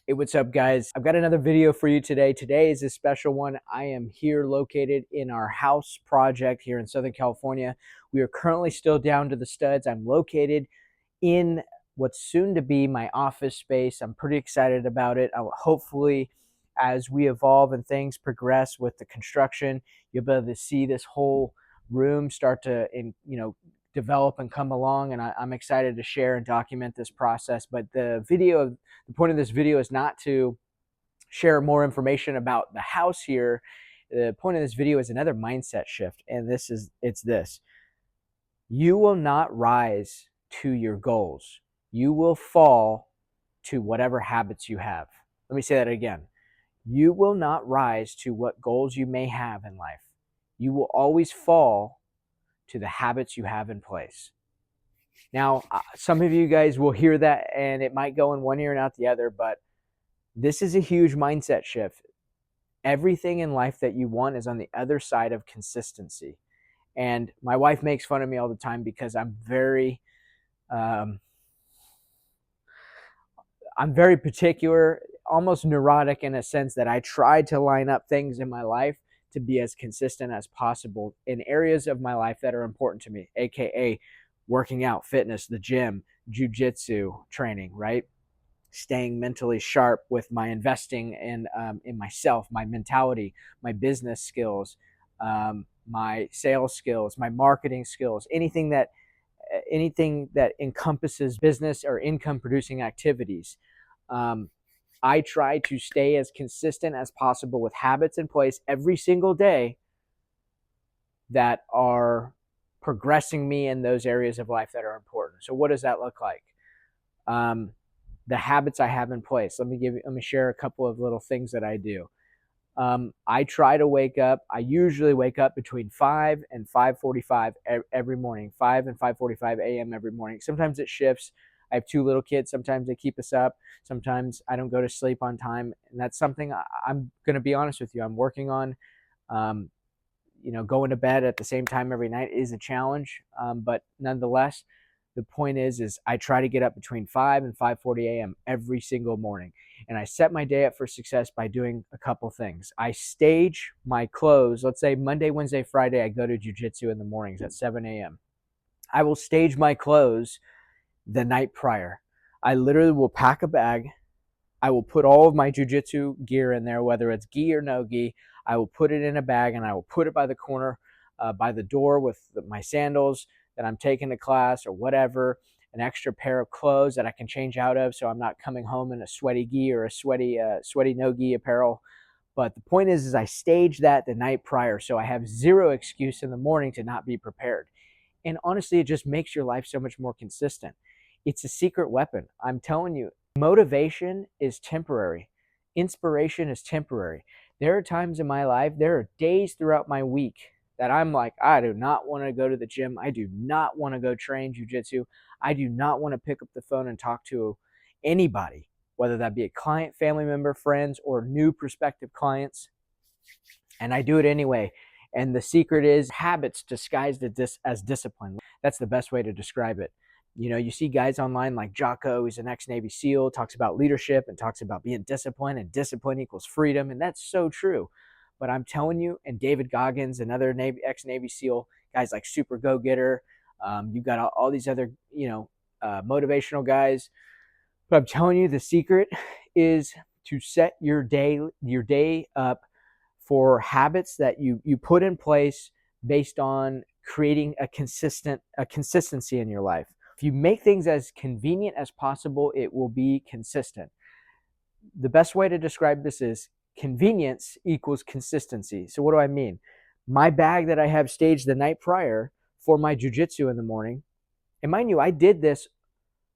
Hey, what's up, guys? I've got another video for you today. Today is a special one. I am here located in our house project here in Southern California. We are currently still down to the studs. I'm located in what's soon to be my office space. I'm pretty excited about it. Hopefully, as we evolve and things progress with the construction, you'll be able to see this whole room start to, develop and come along. And I'm excited to share and document this process. But the point of this video is not to share more information about the house here. The point of this video is another mindset shift, and it's this: you will not rise to your goals. You will fall to whatever habits you have. Let me say that again. You will not rise to what goals you may have in life. You will always fall to the habits you have in place. Now, some of you guys will hear that and it might go in one ear and out the other, but this is a huge mindset shift. Everything in life that you want is on the other side of consistency. And my wife makes fun of me all the time because I'm very particular, almost neurotic in a sense that I try to line up things in my life to be as consistent as possible in areas of my life that are important to me, aka working out, fitness, the gym, jiu-jitsu training, right? Staying mentally sharp with my investing in myself, my mentality, my business skills, my sales skills, my marketing skills, anything that encompasses business or income producing activities. I try to stay as consistent as possible with habits in place every single day that are progressing me in those areas of life that are important. So what does that look like? The habits I have in place. Let me share a couple of little things that I do. I try to wake up. I usually wake up between 5 and 5:45 every morning, 5 and 5:45 a.m. every morning. Sometimes it shifts. I have two little kids. Sometimes they keep us up. Sometimes I don't go to sleep on time. And that's something I'm going to be honest with you. I'm working on, going to bed at the same time every night is a challenge. But nonetheless, the point is I try to get up between 5 and 5:40 a.m. every single morning. And I set my day up for success by doing a couple things. I stage my clothes. Let's say Monday, Wednesday, Friday, I go to jiu-jitsu in the mornings at 7 a.m. I will stage my clothes the night prior. I literally will pack a bag. I will put all of my jiu-jitsu gear in there, whether it's gi or no gi. I will put it in a bag and I will put it by the corner, by the door with my sandals that I'm taking to class or whatever, an extra pair of clothes that I can change out of so I'm not coming home in a sweaty gi or a sweaty no gi apparel. But the point is I stage that the night prior so I have zero excuse in the morning to not be prepared. And honestly, it just makes your life so much more consistent. It's a secret weapon. I'm telling you, motivation is temporary. Inspiration is temporary. There are times in my life, there are days throughout my week that I'm like, I do not want to go to the gym. I do not want to go train jiu-jitsu. I do not want to pick up the phone and talk to anybody, whether that be a client, family member, friends, or new prospective clients. And I do it anyway. And the secret is habits disguised as discipline. That's the best way to describe it. You see guys online like Jocko, he's an ex-Navy SEAL, talks about leadership and talks about being disciplined, and discipline equals freedom. And that's so true. But I'm telling you, and David Goggins, another ex-Navy SEAL, guys like Super Go-Getter, you've got all these other, motivational guys. But I'm telling you, the secret is to set your day up for habits that you put in place based on creating a consistency in your life. If you make things as convenient as possible, it will be consistent. The best way to describe this is convenience equals consistency. So what do I mean? My bag that I have staged the night prior for my jiu-jitsu in the morning, and mind you, I did this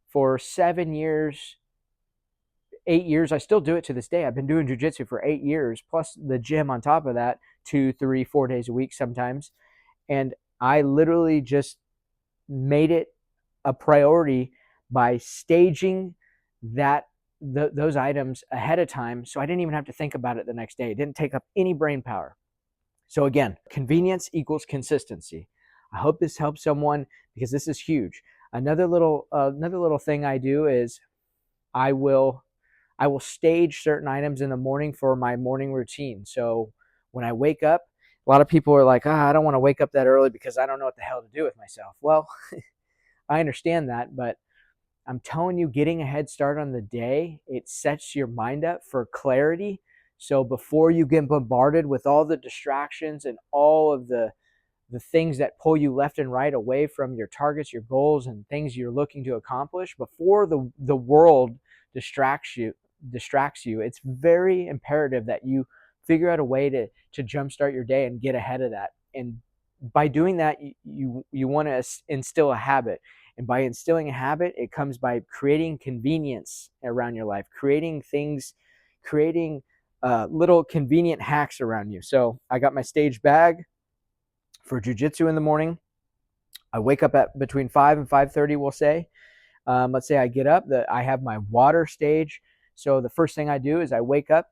for 7 years, 8 years. I still do it to this day. I've been doing jiu-jitsu for 8 years, plus the gym on top of that, 2, 3, 4 days a week sometimes. And I literally just made it a priority by staging those items ahead of time, so I didn't even have to think about it the next day. It didn't take up any brain power. So again, convenience equals consistency. I hope this helps someone because this is huge. Another little thing I do is I I will stage certain items in the morning for my morning routine. So when I wake up, a lot of people are like, I don't want to wake up that early because I don't know what the hell to do with myself. Well, I understand that, but I'm telling you, getting a head start on the day, it sets your mind up for clarity. So before you get bombarded with all the distractions and all of the things that pull you left and right away from your targets, your goals, and things you're looking to accomplish, before the world distracts you, it's very imperative that you figure out a way to jumpstart your day and get ahead of that. And by doing that, you want to instill a habit. And by instilling a habit, it comes by creating convenience around your life, creating little convenient hacks around you. So I got my stage bag for jujitsu in the morning. I wake up at between 5 and 5:30, we'll say. Let's say I get up, I have my water stage. So the first thing I do is I wake up,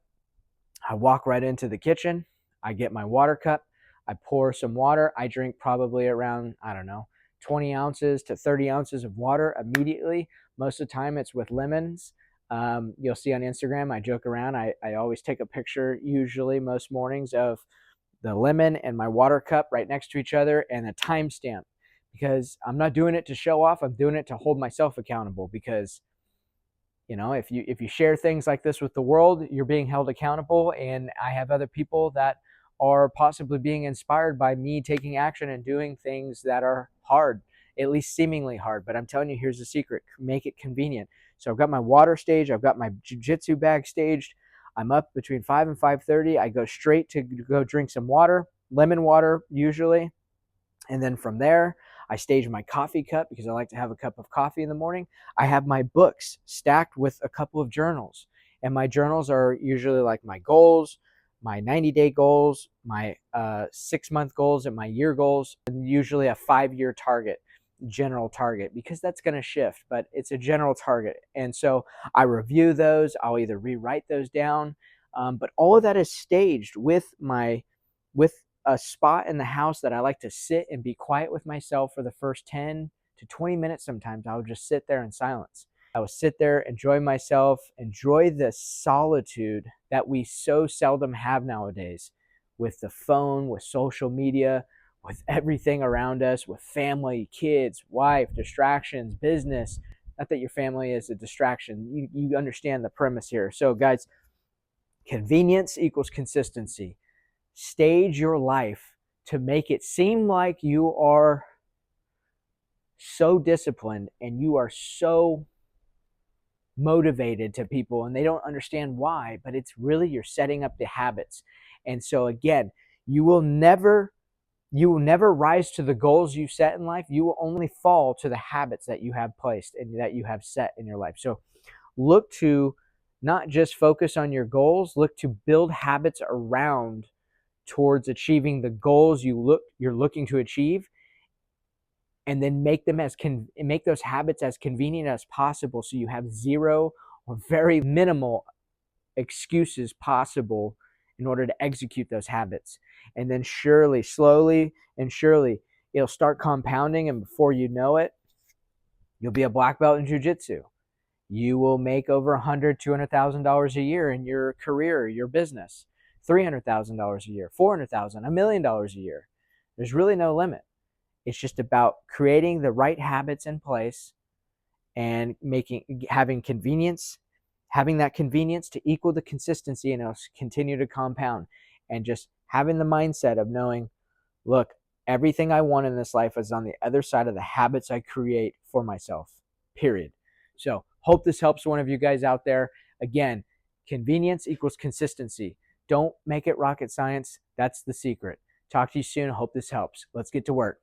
I walk right into the kitchen, I get my water cup, I pour some water. I drink probably around, I don't know, 20 ounces to 30 ounces of water immediately. Most of the time it's with lemons. You'll see on Instagram, I joke around. I always take a picture, usually most mornings, of the lemon and my water cup right next to each other and a timestamp, because I'm not doing it to show off. I'm doing it to hold myself accountable, because if you share things like this with the world, you're being held accountable. And I have other people that are possibly being inspired by me taking action and doing things that are hard, at least seemingly hard. But I'm telling you, here's the secret: make it convenient. So I've got my water stage, I've got my jiu-jitsu bag staged. I'm up between 5 and 5:30. I go straight to go drink some water, lemon water usually. And then from there, I stage my coffee cup because I like to have a cup of coffee in the morning. I have my books stacked with a couple of journals. And my journals are usually like my goals, my 90-day goals, my 6-month goals, and my year goals, and usually a 5-year target, general target, because that's going to shift, but it's a general target. And so I review those. I'll either rewrite those down, but all of that is staged with a spot in the house that I like to sit and be quiet with myself for the first 10 to 20 minutes. Sometimes I'll just sit there in silence. I will sit there, enjoy myself, enjoy the solitude that we so seldom have nowadays, with the phone, with social media, with everything around us, with family, kids, wife, distractions, business. Not that your family is a distraction. You understand the premise here. So guys, convenience equals consistency. Stage your life to make it seem like you are so disciplined and you are so motivated to people, and they don't understand why, but it's really you're setting up the habits. And so again, you will never rise to the goals you set in life. You will only fall to the habits that you have placed and that you have set in your life. So look to not just focus on your goals, look to build habits around towards achieving the goals you're looking to achieve, and then make those habits as convenient as possible, so you have zero or very minimal excuses possible in order to execute those habits. And then slowly and surely, it'll start compounding, and before you know it, you'll be a black belt in jiu-jitsu. You will make over $200,000 a year in your career, your business. $300,000 a year, $400,000, $1 million a year. There's really no limit. It's just about creating the right habits in place and having that convenience to equal the consistency, and it'll continue to compound. And just having the mindset of knowing, look, everything I want in this life is on the other side of the habits I create for myself, period. So hope this helps one of you guys out there. Again, convenience equals consistency. Don't make it rocket science. That's the secret. Talk to you soon. Hope this helps. Let's get to work.